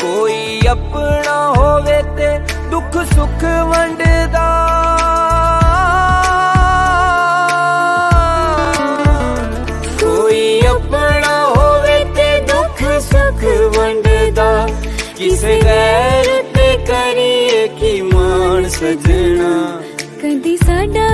कोई अपना होवे ते दुख सुख वंडदा, कोई अपना होवे ते दुख सुख वंडदा, किसे गैर ते करिए की मान सजना। कदी साडा